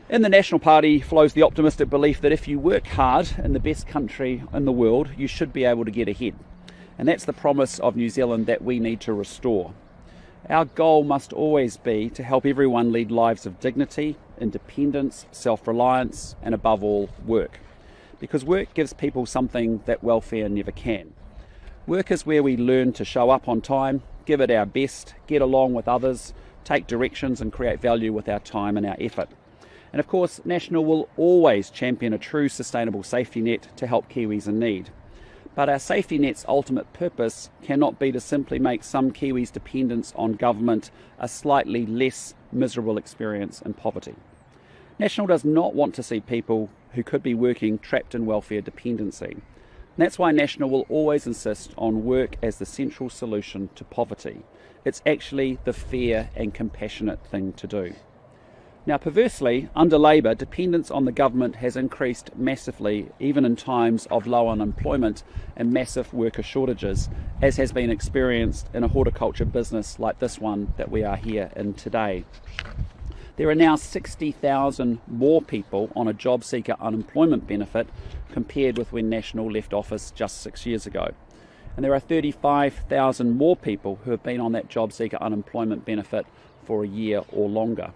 In the National Party flows the optimistic belief that if you work hard in the best country in the world, you should be able to get ahead. And that's the promise of New Zealand that we need to restore. Our goal must always be to help everyone lead lives of dignity, independence, self-reliance, and above all, work. Because work gives people something that welfare never can. Work is where we learn to show up on time, give it our best, get along with others, take directions and create value with our time and our effort. And of course, National will always champion a true sustainable safety net to help Kiwis in need. But our safety net's ultimate purpose cannot be to simply make some Kiwis' dependence on government a slightly less miserable experience in poverty. National does not want to see people who could be working trapped in welfare dependency. And that's why National will always insist on work as the central solution to poverty. It's actually the fair and compassionate thing to do. Now, perversely, under Labour, dependence on the government has increased massively, even in times of low unemployment and massive worker shortages, as has been experienced in a horticulture business like this one that we are here in today. There are now 60,000 more people on a job seeker unemployment benefit compared with when National left office just 6 years ago. And there are 35,000 more people who have been on that job seeker unemployment benefit for a year or longer.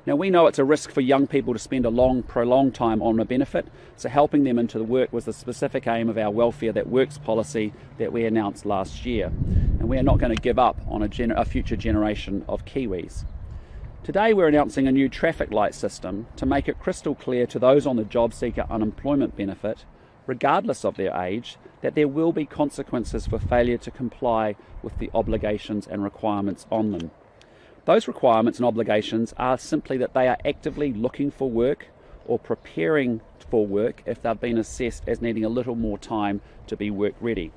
Now, we know it's a risk for young people to spend a prolonged time on a benefit, so helping them into the work was the specific aim of our Welfare That Works policy that we announced last year. And we are not going to give up on a future generation of Kiwis. Today we're announcing a new traffic light system to make it crystal clear to those on the job seeker unemployment benefit, regardless of their age, that there will be consequences for failure to comply with the obligations and requirements on them. Those requirements and obligations are simply that they are actively looking for work or preparing for work if they've been assessed as needing a little more time to be work ready.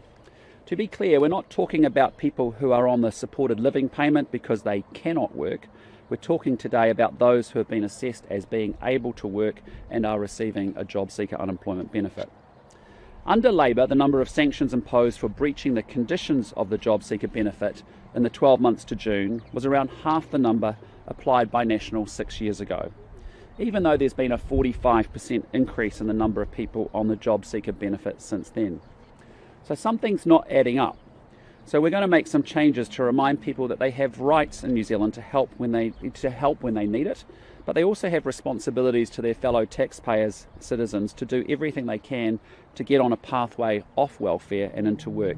To be clear, we're not talking about people who are on the supported living payment because they cannot work. We're talking today about those who have been assessed as being able to work and are receiving a job seeker unemployment benefit. Under Labour, the number of sanctions imposed for breaching the conditions of the job seeker benefit in the 12 months to June was around half the number applied by National 6 years ago, even though there's been a 45% increase in the number of people on the job seeker benefit since then. So something's not adding up. So we're going to make some changes to remind people that they have rights in New Zealand to help when they need it, but they also have responsibilities to their fellow taxpayers, citizens, to do everything they can to get on a pathway off welfare and into work.